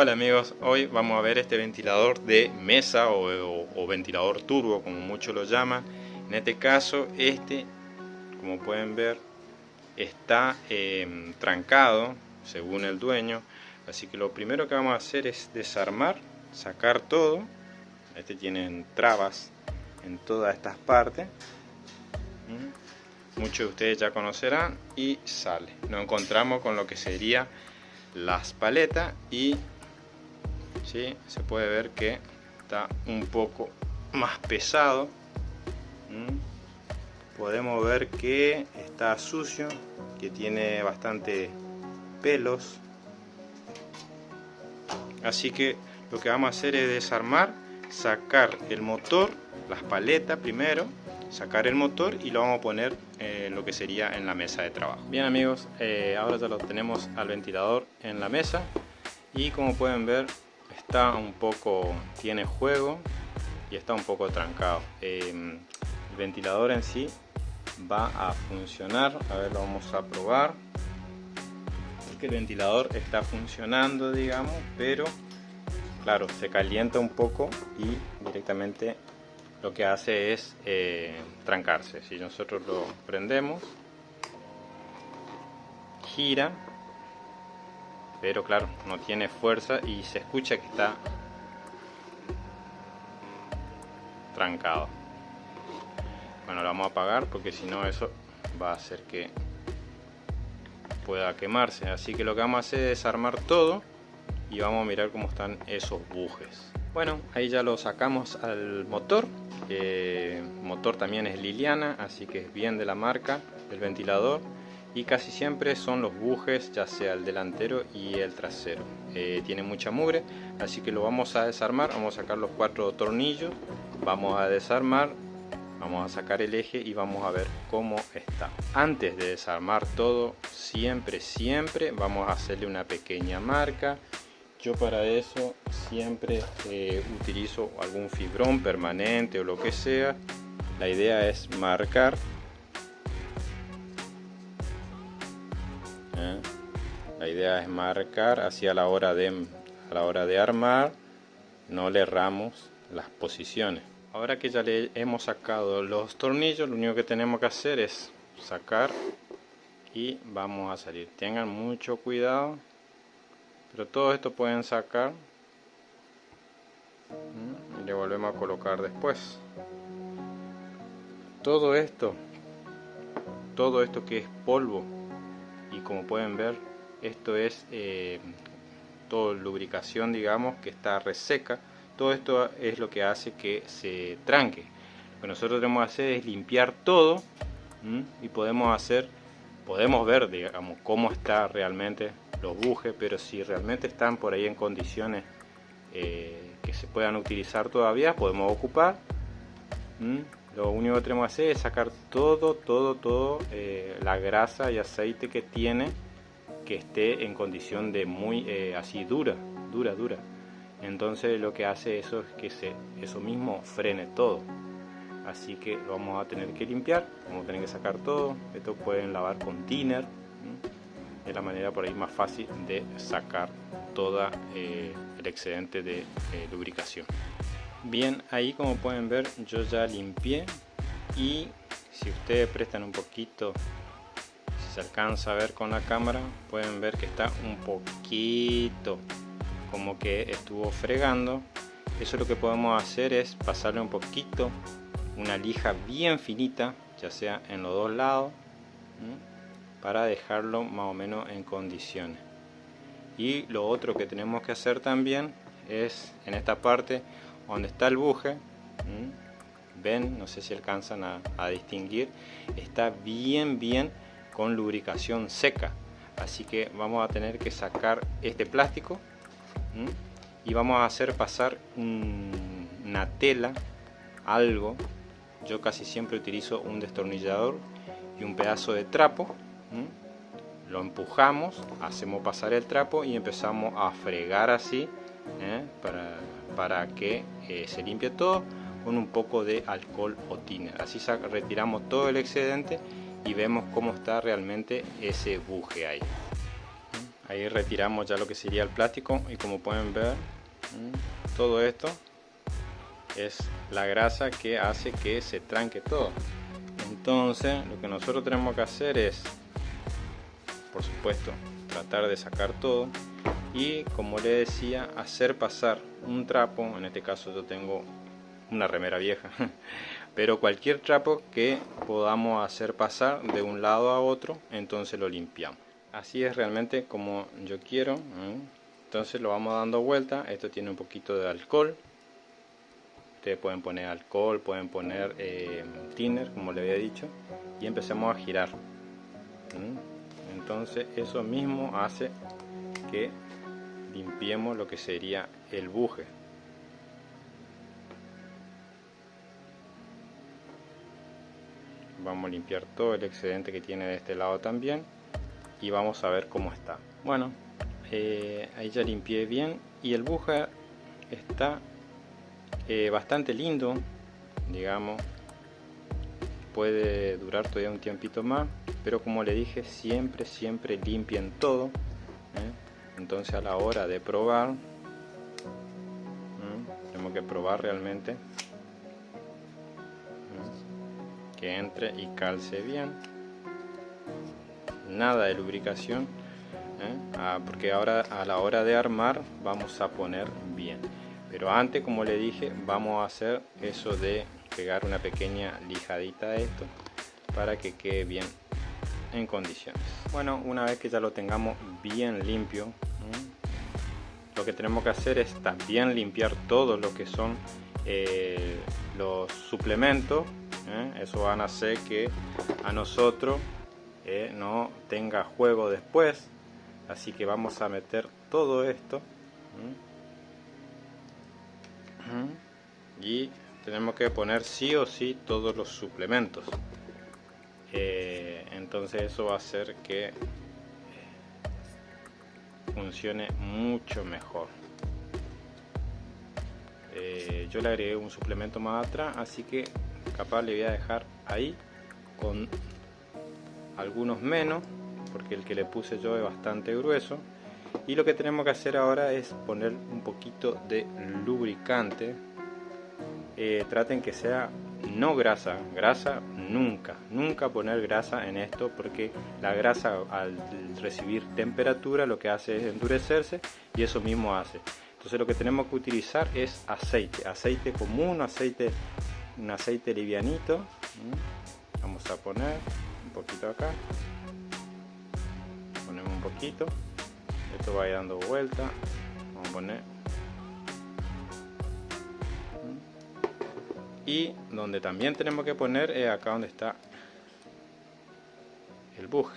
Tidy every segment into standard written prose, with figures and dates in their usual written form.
Hola amigos, hoy vamos a ver este ventilador de mesa o ventilador turbo como muchos lo llaman. En este caso como pueden ver, está trancado según el dueño. Así que lo primero que vamos a hacer es desarmar, sacar todo. Este tiene trabas en todas estas partes. Muchos de ustedes ya conocerán y sale. Nos encontramos con lo que sería las paletas y ¿sí? Se puede ver que está un poco más pesado. Podemos ver que está sucio, que tiene bastante pelos. Así que lo que vamos a hacer es desarmar, sacar el motor, las paletas primero, sacar el motor y lo vamos a poner lo que sería en la mesa de trabajo. Bien amigos, ahora ya lo tenemos al ventilador en la mesa y como pueden ver está un poco, tiene juego y está un poco trancado. El ventilador en sí va a funcionar, a ver, lo vamos a probar. Que el ventilador está funcionando, digamos, pero claro, se calienta un poco y directamente lo que hace es trancarse. Si nosotros lo prendemos, gira, pero claro, no tiene fuerza y se escucha que está trancado. Bueno, lo vamos a apagar porque si no eso va a hacer que pueda quemarse. Así que lo que vamos a hacer es desarmar todo y vamos a mirar cómo están esos bujes. Bueno, ahí ya lo sacamos al motor. El motor también es Liliana, así que es bien de la marca del ventilador. Y casi siempre son los bujes, ya sea el delantero y el trasero. Tiene mucha mugre, así que lo vamos a desarmar. Vamos a sacar los 4 tornillos, vamos a desarmar, vamos a sacar el eje y vamos a ver cómo está. Antes de desarmar todo, siempre vamos a hacerle una pequeña marca. Yo para eso siempre utilizo algún fibrón permanente o lo que sea. La idea es marcar. La idea es marcar así a la hora de armar, no le erramos las posiciones. Ahora que ya le hemos sacado los tornillos, lo único que tenemos que hacer es sacar y vamos a salir. Tengan mucho cuidado, pero todo esto pueden sacar y le volvemos a colocar después. Todo esto que es polvo, y como pueden ver, esto es toda lubricación, digamos, que está reseca. Todo esto es lo que hace que se tranque. Lo que nosotros tenemos que hacer es limpiar todo y podemos ver, digamos, cómo está realmente los bujes, pero si realmente están por ahí en condiciones que se puedan utilizar todavía, podemos ocupar. Lo único que tenemos que hacer es sacar todo la grasa y aceite que tiene, que esté en condición de muy así dura. Entonces lo que hace eso es que eso mismo frene todo. Así que lo vamos a tener que limpiar, vamos a tener que sacar todo. Esto pueden lavar con thinner. Es la manera por ahí más fácil de sacar todo el excedente de lubricación. Bien, ahí como pueden ver yo ya limpié, y si ustedes prestan un poquito, si se alcanza a ver con la cámara, pueden ver que está un poquito como que estuvo fregando. Eso lo que podemos hacer es pasarle un poquito una lija bien finita, ya sea en los dos lados, para dejarlo más o menos en condiciones. Y lo otro que tenemos que hacer también es en esta parte donde está el buje, ven, no sé si alcanzan a distinguir, está bien con lubricación seca. Así que vamos a tener que sacar este plástico y vamos a hacer pasar una tela, algo. Yo casi siempre utilizo un destornillador y un pedazo de trapo. Lo empujamos, hacemos pasar el trapo y empezamos a fregar así para que se limpie todo con un poco de alcohol o thinner. Así retiramos todo el excedente y vemos cómo está realmente ese buje ahí. Ahí retiramos ya lo que sería el plástico y como pueden ver, todo esto es la grasa que hace que se tranque todo. Entonces lo que nosotros tenemos que hacer es, por supuesto, tratar de sacar todo y, como le decía, hacer pasar un trapo. En este caso yo tengo una remera vieja pero cualquier trapo que podamos hacer pasar de un lado a otro, entonces lo limpiamos. Así es realmente como yo quiero. Entonces lo vamos dando vuelta. Esto tiene un poquito de alcohol. Ustedes pueden poner alcohol, pueden poner thinner, como le había dicho, y empezamos a girar. Entonces eso mismo hace que limpiemos lo que sería el buje. Vamos a limpiar todo el excedente que tiene de este lado también y vamos a ver cómo está. Bueno, ahí ya limpié bien y el buje está bastante lindo, digamos. Puede durar todavía un tiempito más, pero como le dije, siempre limpien todo. Entonces a la hora de probar, tenemos que probar realmente que entre y calce bien. Nada de lubricación, porque ahora a la hora de armar vamos a poner bien. Pero antes, como le dije, vamos a hacer eso de pegar una pequeña lijadita de esto para que quede bien en condiciones. Bueno, una vez que ya lo tengamos bien limpio, lo que tenemos que hacer es también limpiar todo lo que son los suplementos. Eso van a hacer que a nosotros no tenga juego después, así que vamos a meter todo esto y tenemos que poner sí o sí todos los suplementos. Entonces eso va a hacer que funcione mucho mejor. Yo le agregué un suplemento más atrás, así que capaz le voy a dejar ahí con algunos menos, porque el que le puse yo es bastante grueso. Y lo que tenemos que hacer ahora es poner un poquito de lubricante. Traten que sea no grasa, nunca poner grasa en esto, porque la grasa al recibir temperatura lo que hace es endurecerse y eso mismo hace. Entonces lo que tenemos que utilizar es aceite común, un aceite livianito. Vamos a poner un poquito acá, ponemos un poquito, esto va a ir dando vuelta, vamos a poner, y donde también tenemos que poner es acá donde está el buje.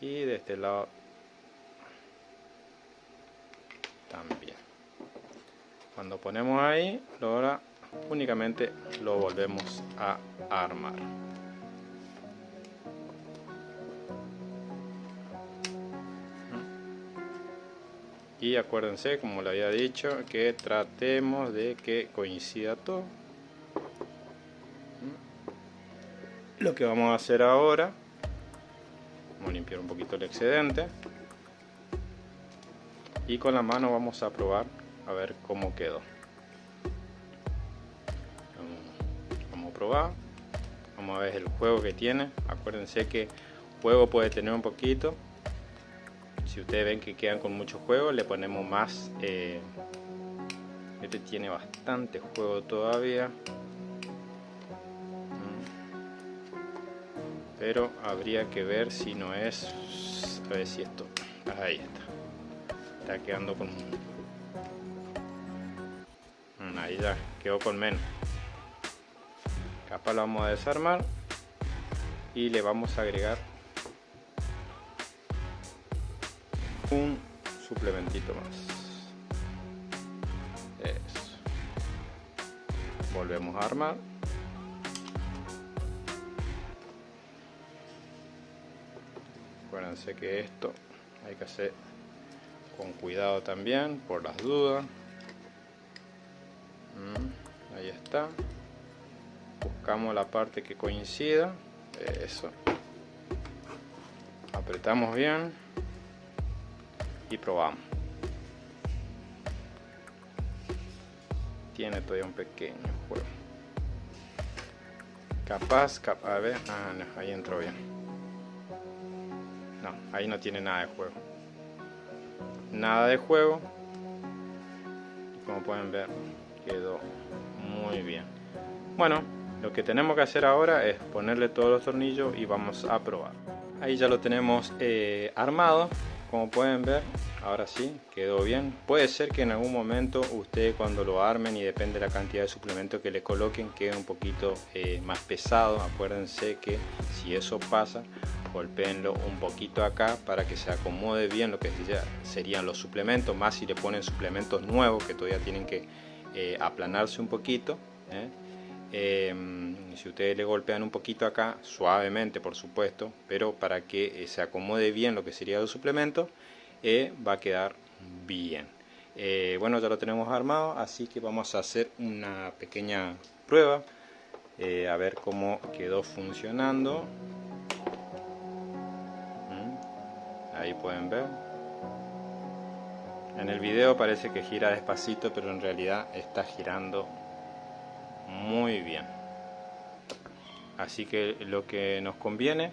Y de este lado también. Cuando ponemos ahí, ahora únicamente lo volvemos a armar. Y acuérdense, como le había dicho, que tratemos de que coincida todo. Lo que vamos a hacer ahora, vamos a limpiar un poquito el excedente y con la mano vamos a probar a ver cómo quedó. Vamos a probar, vamos a ver el juego que tiene. Acuérdense que juego puede tener un poquito. Si ustedes ven que quedan con mucho juego, le ponemos más. Este tiene bastante juego todavía, pero habría que ver si no es. A ver si esto. Ahí está quedando con. Ahí ya quedó con menos. Capaz lo vamos a desarmar y le vamos a agregar un suplementito más. Eso. Volvemos a armar. Acuérdense que esto hay que hacer con cuidado también, por las dudas. Ahí está. Buscamos la parte que coincida Eso. Apretamos bien y probamos. Tiene todavía un pequeño juego. Capaz, a ver, no, ahí entró bien. No, ahí no tiene nada de juego. Nada de juego. Como pueden ver, quedó muy bien. Bueno, lo que tenemos que hacer ahora es ponerle todos los tornillos y vamos a probar. Ahí ya lo tenemos armado. Como pueden ver, ahora sí, quedó bien. Puede ser que en algún momento ustedes cuando lo armen y depende de la cantidad de suplemento que le coloquen, quede un poquito más pesado. Acuérdense que si eso pasa, golpéenlo un poquito acá para que se acomode bien lo que serían los suplementos, más si le ponen suplementos nuevos que todavía tienen que aplanarse un poquito. Si ustedes le golpean un poquito acá, suavemente por supuesto, pero para que se acomode bien lo que sería el suplemento, va a quedar bien. Bueno, ya lo tenemos armado, así que vamos a hacer una pequeña prueba, a ver cómo quedó funcionando. Ahí pueden ver. En el video parece que gira despacito, pero en realidad está girando muy bien. Así que lo que nos conviene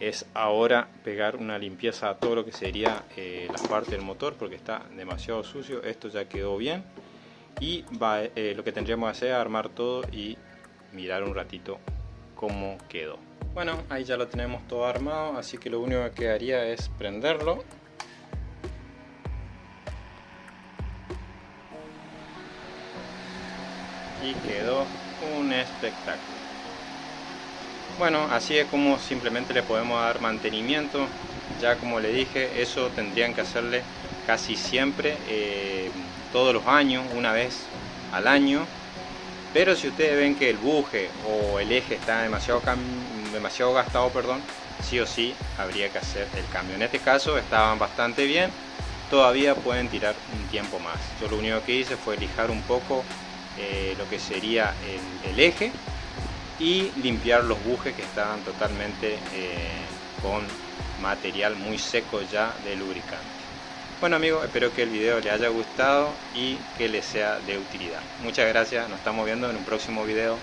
es ahora pegar una limpieza a todo lo que sería la parte del motor, porque está demasiado sucio. Esto ya quedó bien y lo que tendríamos que hacer es armar todo y mirar un ratito cómo quedó. Bueno, ahí ya lo tenemos todo armado, así que lo único que quedaría es prenderlo. Y quedó un espectáculo. Bueno, así es como simplemente le podemos dar mantenimiento. Ya como le dije, eso tendrían que hacerle casi siempre, todos los años, una vez al año. Pero si ustedes ven que el buje o el eje está demasiado gastado, sí o sí habría que hacer el cambio. En este caso estaban bastante bien, todavía pueden tirar un tiempo más. Yo lo único que hice fue lijar un poco lo que sería el eje y limpiar los bujes que estaban totalmente con material muy seco ya de lubricante. Bueno amigos, espero que el video les haya gustado y que les sea de utilidad. Muchas gracias, nos estamos viendo en un próximo video.